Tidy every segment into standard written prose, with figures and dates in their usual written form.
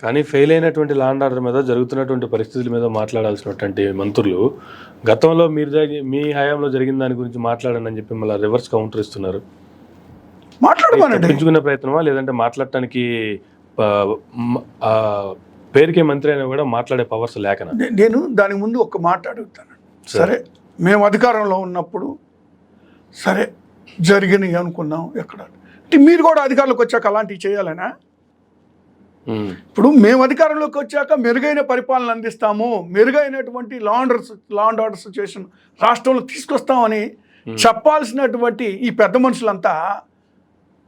కానీ ఫెయిల్ అయినటువంటి law and order మీద జరుగుతున్నటువంటి పరిస్థితుల మీద మాట్లాడాల్సినటువంటి మంత్రులు గతంలో మీ హయాంలో జరిగిన దాని గురించి మాట్లాడండి అని చెప్పి మళ్ళీ రివర్స్ కౌంటర్ ఇస్తున్నారు. పెంచుకునే ప్రయత్నమా లేదంటే మాట్లాడటానికి పేరుకే మంత్రి అయినా కూడా మాట్లాడే పవర్స్ లేకనా? నేను దానికి ముందు ఒక మాట అడుగుతాను. సరే, మేము అధికారంలో ఉన్నప్పుడు సరే జరిగినాయి అనుకున్నాం, ఎక్కడ అంటే మీరు కూడా అధికారంలోకి వచ్చాక అలాంటివి చేయాలనా? ఇప్పుడు మేము అధికారంలోకి వచ్చాక మెరుగైన పరిపాలన అందిస్తాము, మెరుగైనటువంటి లా అండ్ ఆర్డర్ సిచ్యువేషన్ రాష్ట్రంలో తీసుకొస్తామని చెప్పాల్సినటువంటి ఈ పెద్ద మనుషులంతా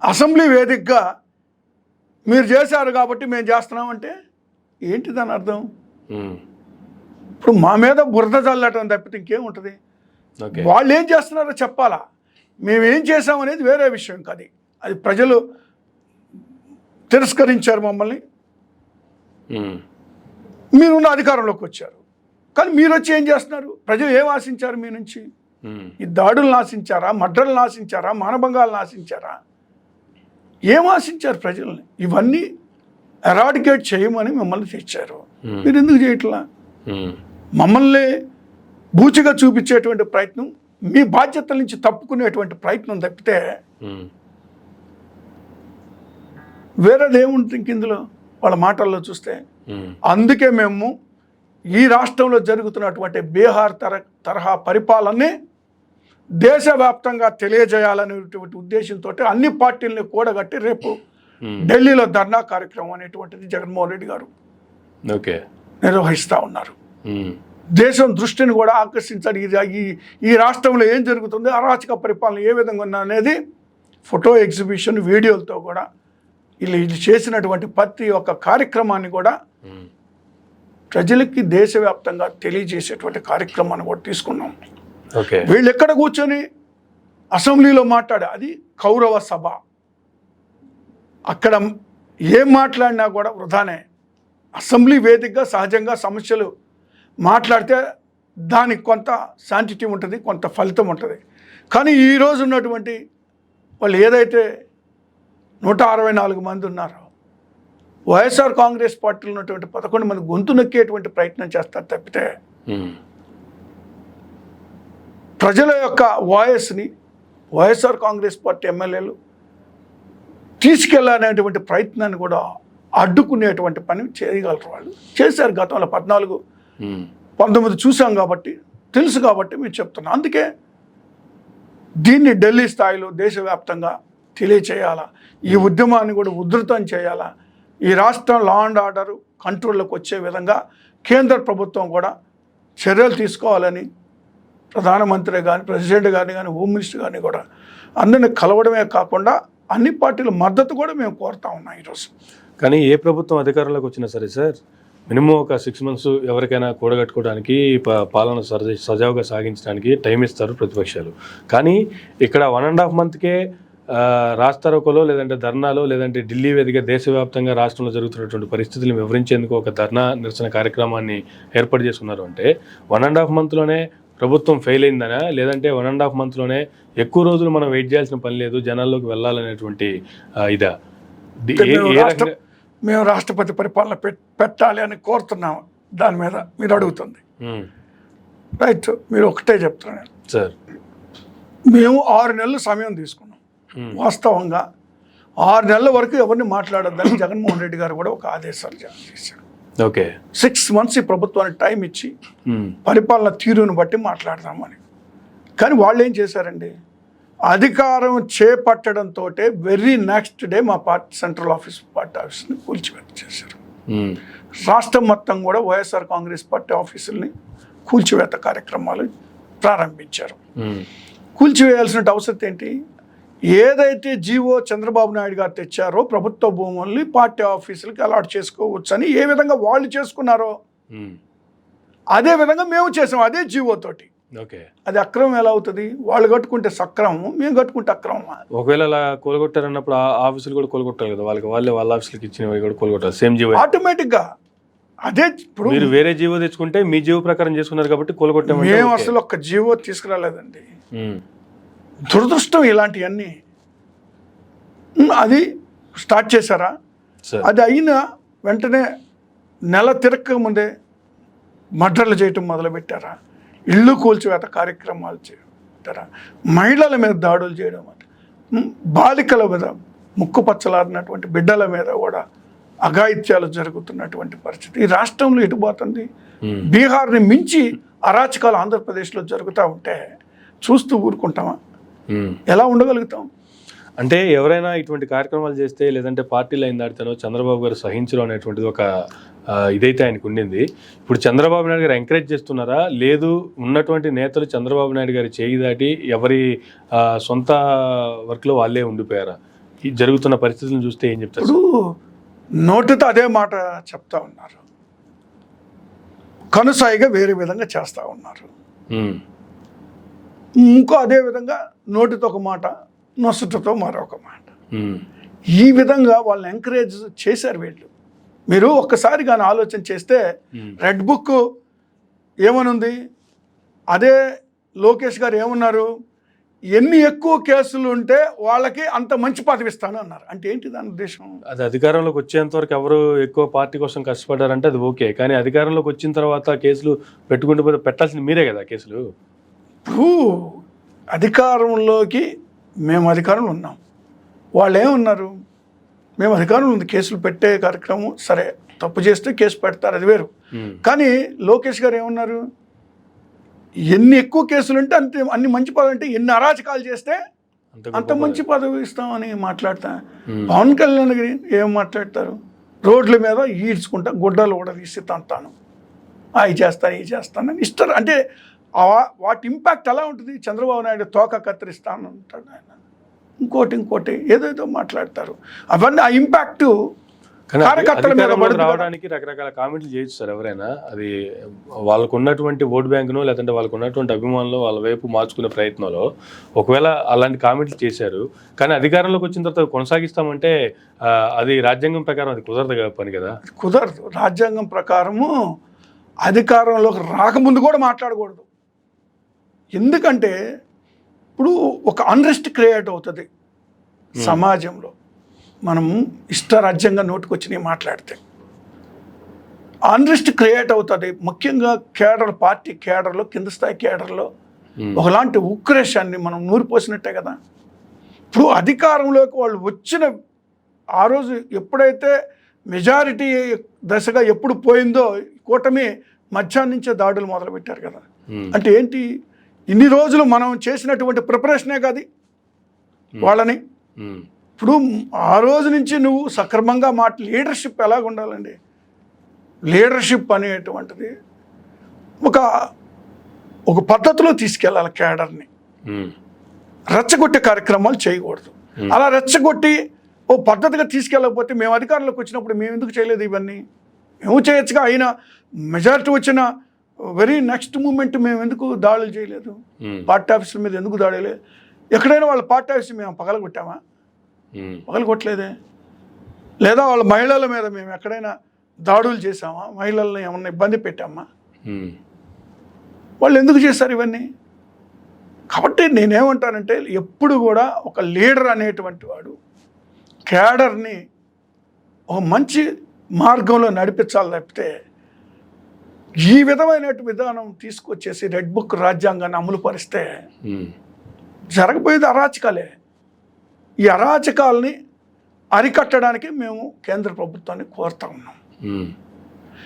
అసెంబ్లీ వేదికగా మీరు చేశారు కాబట్టి మేము చేస్తున్నామంటే ఏంటి దాని అర్థం? ఇప్పుడు మా మీద బురద చల్లటం తప్పితే ఇంకేముంటుంది? వాళ్ళు ఏం చేస్తున్నారో చెప్పాలా, మేమేం చేసామనేది వేరే విషయం కాదు. అది ప్రజలు తిరస్కరించారు మమ్మల్ని, మీరున్న అధికారంలోకి వచ్చారు, కానీ మీరు వచ్చి ఏం చేస్తున్నారు? ప్రజలు ఏం ఆశించారు మీ నుంచి? ఈ దాడులను ఆశించారా, మర్డర్లను ఆశించారా, మానభంగాలను ఆశించారా? ఏం ఆశించారు ప్రజల్ని? ఇవన్నీ ఎరాడికేట్ చేయమని మిమ్మల్ని తెచ్చారు, మీరు ఎందుకు చేయట్లా? మమ్మల్ని బూచిగా చూపించేటువంటి ప్రయత్నం, మీ బాధ్యతల నుంచి తప్పుకునేటువంటి ప్రయత్నం తప్పితే వేరేది ఏముంటుంది ఇందులో వాళ్ళ మాటల్లో చూస్తే? అందుకే మేము ఈ రాష్ట్రంలో జరుగుతున్నటువంటి బీహార్ తరహా పరిపాలనని దేశవ్యాప్తంగా తెలియజేయాలనేటువంటి ఉద్దేశంతో అన్ని పార్టీలని కూడగట్టి రేపు ఢిల్లీలో ధర్నా కార్యక్రమం అనేటువంటిది జగన్మోహన్ రెడ్డి గారు నిర్వహిస్తూ ఉన్నారు. దేశం దృష్టిని కూడా ఆకర్షించాలి. ఈ రాష్ట్రంలో ఏం జరుగుతుంది, అరాచక పరిపాలన ఏ విధంగా ఉన్నా అనేది ఫోటో ఎగ్జిబిషన్, వీడియోలతో కూడా ఇది చేసినటువంటి ప్రతి ఒక్క కార్యక్రమాన్ని కూడా ప్రజలకి దేశవ్యాప్తంగా తెలియజేసేటువంటి కార్యక్రమాన్ని కూడా తీసుకున్నాం. వీళ్ళు ఎక్కడ కూర్చొని అసెంబ్లీలో మాట్లాడే అది కౌరవ సభ, అక్కడ ఏం మాట్లాడినా కూడా వృధానే. అసెంబ్లీ వేదికగా సహజంగా సమస్యలు మాట్లాడితే దానికి కొంత శాంటిటీ ఉంటుంది, కొంత ఫలితం ఉంటుంది. కానీ ఈరోజు ఉన్నటువంటి వాళ్ళు ఏదైతే 164 మంది ఉన్నారో, వైఎస్ఆర్ కాంగ్రెస్ పార్టీలో ఉన్నటువంటి 11 మంది గొంతు నొక్కేటువంటి ప్రయత్నం చేస్తారు తప్పితే ప్రజల యొక్క వాయిస్ని వైఎస్ఆర్ కాంగ్రెస్ పార్టీ ఎమ్మెల్యేలు తీసుకెళ్ళాలనేటువంటి ప్రయత్నాన్ని కూడా అడ్డుకునేటువంటి పని చేయగలరు. వాళ్ళు చేశారు గతంలో 14, 19 చూసాం కాబట్టి తెలుసు కాబట్టి మీరు చెప్తున్నాం. అందుకే దీన్ని ఢిల్లీ స్థాయిలో దేశవ్యాప్తంగా తెలియచేయాలా, ఈ ఉద్యమాన్ని కూడా ఉధృతం చేయాలా, ఈ రాష్ట్రం లా అండ్ ఆర్డర్ కంట్రోల్లోకి వచ్చే విధంగా కేంద్ర ప్రభుత్వం కూడా చర్యలు తీసుకోవాలని ప్రధానమంత్రి కానీ, ప్రెసిడెంట్ కానీ, హోమ్ మినిస్టర్ కానీ కూడా అందరిని కలవడమే కాకుండా అన్ని పార్టీల మద్దతు కూడా మేము కోరుతా ఉన్నాం ఈరోజు. కానీ ఏ ప్రభుత్వం అధికారంలోకి వచ్చినా సరే సార్, మినిమం ఒక 6 months ఎవరికైనా కూడగట్టుకోవడానికి, పాలన సజావుగా సాగించడానికి టైం ఇస్తారు ప్రతిపక్షాలు. కానీ ఇక్కడ 1.5 monthకే రాస్తారోకోలో లేదంటే ధర్నాలో లేదంటే ఢిల్లీ వేదిక దేశవ్యాప్తంగా రాష్ట్రంలో జరుగుతున్నటువంటి పరిస్థితులను వివరించేందుకు ఒక ధర్నా నిరసన కార్యక్రమాన్ని ఏర్పాటు చేసుకున్నారు. అంటే 1.5 monthలోనే ప్రభుత్వం ఫెయిల్ అయిందనా, లేదంటే 1.5 monthలోనే ఎక్కువ రోజులు మనం వెయిట్ చేయాల్సిన పని లేదు, జనాల్లోకి వెళ్ళాలనేటువంటి ఇదా? మేము రాష్ట్రపతి పరిపాలన పెట్టాలి అని కోరుతున్నాము. దాని మీద మీరు అడుగుతుంది రైట్. మీరు ఒకటే చెప్తున్నాను సార్, మేము 6 నెలలు సమయం తీసుకున్నాం. వాస్తవంగా 6 నెలల వరకు ఎవరిని మాట్లాడొద్దని జగన్మోహన్ రెడ్డి గారు కూడా ఒక ఆదేశాలు జారీ చేశారు. 6 months ఈ ప్రభుత్వానికి టైం ఇచ్చి పరిపాలన తీరును బట్టి మాట్లాడదామని. కానీ వాళ్ళు ఏం చేశారండి, అధికారం చేపట్టడంతో వెరీ నెక్స్ట్ డే మా పార్టీ సెంట్రల్ పార్టీ ఆఫీస్ని కూల్చివేత చేశారు. రాష్ట్రం మొత్తం కూడా వైఎస్ఆర్ కాంగ్రెస్ పార్టీ ఆఫీసుల్ని కూల్చివేత కార్యక్రమాలు ప్రారంభించారు. కూల్చివేయాల్సిన అవసరం ఏంటి? ఏదైతే జీవో చంద్రబాబు నాయుడు గారు తెచ్చారో ప్రభుత్వ భూముల్ని పార్టీ ఆఫీసులకి అలాట్ చేసుకోవచ్చు అని ఏ విధంగా వాళ్ళు చేసుకున్నారో అదే విధంగా మేము చేసాం, అదే జీవోతోటి. అది అక్రమం ఎలా అవుతుంది? వాళ్ళు కట్టుకుంటే సక్రమం, మేము కట్టుకుంటే అక్రమం. ఒకవేళ అలా కోలుగొట్టారన్నప్పుడు ఆఫీసులు కూడా కోలుగొట్టాలి కదా, వాళ్ళ ఆఫీసులకి ఇచ్చినవి కూడా కోలుగొట్టాలి. సేమ్ జీవో ఆటోమేటిక్గా అదే. ఇప్పుడు మీరు వేరే జీవో తెచ్చుకుంటే మీ జీవో ప్రకారం చేసుకున్నారు కాబట్టి కోలుగొట్టాము. మేము అసలు ఒక్క జీవో తీసుకురాలేదండి. దురదృష్టం ఇలాంటివన్నీ. అది స్టార్ట్ చేశారా? అది అయిన వెంటనే నెల తిరక్క ముందే మర్డర్లు చేయటం మొదలుపెట్టారా, ఇళ్ళు కూల్చివేత కార్యక్రమాలు చేస్తారా, మహిళల మీద దాడులు చేయడం, బాలికల మీద ముక్కు పచ్చలాడినటువంటి బిడ్డల మీద కూడా అఘాయిత్యాలు జరుగుతున్నటువంటి పరిస్థితి ఈ రాష్ట్రంలో ఎటుపోతుంది. బీహార్ని మించి అరాచకాలు ఆంధ్రప్రదేశ్లో జరుగుతూ ఉంటే చూస్తూ ఊరుకుంటామా? ఎలా ఉండగలుగుతాం? అంటే ఎవరైనా ఇటువంటి కార్యక్రమాలు చేస్తే లేదంటే పార్టీలు అయిన దాటితేనో చంద్రబాబు గారు సహించడం అనేటువంటిది ఒక ఇదైతే ఆయనకు ఉండింది. ఇప్పుడు చంద్రబాబు నాయుడు గారు ఎంకరేజ్ చేస్తున్నారా, లేదు ఉన్నటువంటి నేతలు చంద్రబాబు నాయుడు గారి చేయి దాటి ఎవరి సొంత వర్క్లో వాళ్ళే ఉండిపోయారా? ఈ జరుగుతున్న పరిస్థితులను చూస్తే ఏం చెప్తారు? ఇప్పుడు నోటితో అదే మాట చెప్తా ఉన్నారు, కనుసాయిగా వేరే విధంగా చేస్తూ ఉన్నారు. ఇంకో అదే విధంగా నోటితో ఒక మాట, నొసటితో మరొక మాట. ఈ విధంగా వాళ్ళని ఎంకరేజ్ చేశారు వీళ్ళు. మీరు ఒక్కసారి కానీ ఆలోచన చేస్తే రెడ్ బుక్ ఏమనుంది, అదే లోకేష్ గారు ఏమన్నారు, ఎన్ని ఎక్కువ కేసులు ఉంటే వాళ్ళకి అంత మంచి పదవి ఇస్తాను అన్నారు. అంటే ఏంటి దాని ఉద్దేశం? అది అధికారంలోకి వచ్చేంత వరకు ఎవరు ఎక్కువ పార్టీ కోసం కష్టపడ్డారంటే అది ఓకే, కానీ అధికారంలోకి వచ్చిన తర్వాత కేసులు పెట్టుకుంటూ పోతే పెట్టాల్సింది మీరే కదా కేసులు. ఇప్పుడు అధికారంలోకి మేము అధికారంలో ఉన్నాం, వాళ్ళు ఏమన్నారు, మేము అధికారంలో ఉంది కేసులు పెట్టే కార్యక్రమం, సరే తప్పు చేస్తే కేసు పెడతారు, అది వేరు. కానీ లోకేష్ గారు ఏమన్నారు, ఎన్ని ఎక్కువ కేసులు ఉంటే అంతే అన్ని మంచి పదవి, అంటే ఎన్ని అరాచకాలు చేస్తే అంత మంచి పదవి ఇస్తామని మాట్లాడతా. పవన్ కళ్యాణ్ గారు ఏం మాట్లాడతారు, రోడ్ల మీద ఈడ్చుకుంటా గుడ్డలు కూడా తీసి తంతాను, అవి చేస్తాను ఇవి చేస్తానని ఇస్తారు. అంటే వాటి ఇంపాక్ట్ ఎలా ఉంటుంది? చంద్రబాబు నాయుడు తోక కత్తిరిస్తాను అంటాడు ఆయన, ఇంకోటి ఏదేదో మాట్లాడతారు. అవన్నీ ఆ ఇంపాక్ట్ కార్యకర్తల మీద రావడానికి రకరకాల కామెంట్లు చేయొచ్చు సార్ ఎవరైనా. అది వాళ్ళకు ఉన్నటువంటి ఓట్ బ్యాంకును లేదంటే వాళ్ళకు ఉన్నటువంటి అభిమానులు వాళ్ళ వైపు మార్చుకునే ప్రయత్నంలో ఒకవేళ అలాంటి కామెంట్లు చేశారు, కానీ అధికారంలోకి వచ్చిన తర్వాత కొనసాగిస్తామంటే అది రాజ్యాంగం ప్రకారం అది కుదరదు పని కదా. కుదరదు. రాజ్యాంగం ప్రకారము అధికారంలోకి రాకముందు కూడా మాట్లాడకూడదు. ఎందుకంటే ఇప్పుడు ఒక అన్రెస్ట్ క్రియేట్ అవుతుంది సమాజంలో, మనం ఇష్టరాజ్యంగా నోటుకొచ్చినవి మాట్లాడితే అన్రెస్ట్ క్రియేట్ అవుతుంది. ముఖ్యంగా కేడర్, పార్టీ కేడర్లో, కింద స్థాయి కేడర్లో ఒకలాంటి ఉక్రేషాన్ని మనం నూరిపోసినట్టే కదా. ఇప్పుడు అధికారంలోకి వాళ్ళు వచ్చిన ఆ రోజు ఎప్పుడైతే మెజారిటీ దశగా ఎప్పుడు పోయిందో కూటమి మధ్యాహ్నం నుంచే దాడులు మొదలుపెట్టారు కదా. అంటే ఏంటి, ఇన్ని రోజులు మనం చేసినటువంటి ప్రిపరేషనే కాదు వాళ్ళని. ఇప్పుడు ఆ రోజు నుంచి నువ్వు సక్రమంగా లీడర్షిప్ ఎలాగ ఉండాలండి, లీడర్షిప్ అనేటువంటిది ఒక పద్ధతిలో తీసుకెళ్ళాలి కేడర్ని. రెచ్చగొట్టే కార్యక్రమాలు చేయకూడదు. అలా రెచ్చగొట్టి ఓ పద్ధతిగా తీసుకెళ్ళకపోతే మేము అధికారంలోకి వచ్చినప్పుడు మేము ఎందుకు చేయలేదు ఇవన్నీ, మేము చేయొచ్చుగా, అయినా మెజారిటీ వచ్చిన వెరీ నెక్స్ట్ మూమెంట్ మేము ఎందుకు దాడులు చేయలేదు, పార్టీ ఆఫీసుల మీద ఎందుకు దాడులే, ఎక్కడైనా వాళ్ళ పార్టీ ఆఫీస్ మేము పగలగొట్టామా? పగలగొట్టలేదే. లేదా వాళ్ళ మహిళల మీద మేము ఎక్కడైనా దాడులు చేసామా, మహిళల్ని ఏమన్నా ఇబ్బంది పెట్టామా? వాళ్ళు ఎందుకు చేశారు ఇవన్నీ? కాబట్టి నేనేమంటానంటే ఎప్పుడు కూడా ఒక లీడర్ అనేటువంటి వాడు క్యాడర్ని ఒక మంచి మార్గంలో నడిపించాలి తప్పితే ఈ విధమైన విధానం తీసుకొచ్చేసి రెడ్ బుక్ రాజ్యాంగాన్ని అమలు పరిస్తే జరగబోయేది అరాచకాలే. ఈ అరాచకాలని అరికట్టడానికి మేము కేంద్ర ప్రభుత్వాన్ని కోరుతా ఉన్నాం.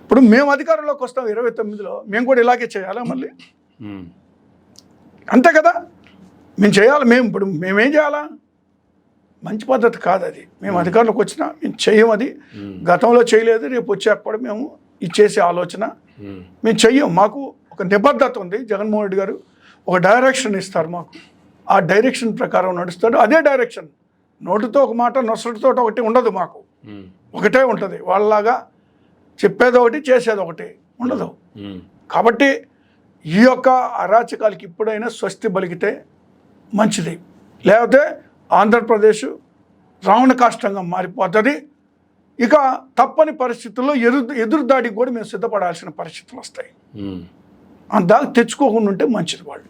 ఇప్పుడు మేము అధికారంలోకి వస్తాం 29లో, మేము కూడా ఇలాగే చేయాలా మళ్ళీ? అంతే కదా, మేము చేయాలి. మేమేం చేయాలా? మంచి పద్ధతి కాదు అది. మేము అధికారంలోకి వచ్చినా మేము చెయ్యం, అది గతంలో చేయలేదు, రేపు వచ్చాక కూడా మేము ఇచ్చేసే ఆలోచన మేము చెయ్యం. మాకు ఒక నిబద్ధత ఉంది. జగన్మోహన్ రెడ్డి గారు ఒక డైరెక్షన్ ఇస్తారు మాకు, ఆ డైరెక్షన్ ప్రకారం నడుస్తాడు. అదే డైరెక్షన్, నోటితో ఒక మాట నొసటితో ఒకటి ఉండదు, మాకు ఒకటే ఉంటుంది. వాళ్ళలాగా చెప్పేది ఒకటి చేసేది ఒకటి ఉండదు. కాబట్టి ఈ యొక్క అరాచకాలకి ఇప్పుడైనా స్వస్తి పలికితే మంచిది, లేకపోతే ఆంధ్రప్రదేశ్ రావణ కాష్టంగా మారిపోతుంది. ఇక తప్పని పరిస్థితుల్లో ఎదురుదాడికి కూడా మేము సిద్ధపడాల్సిన పరిస్థితులు వస్తాయి. దాకా తెచ్చుకోకుండా ఉంటే మంచిది వాళ్ళు.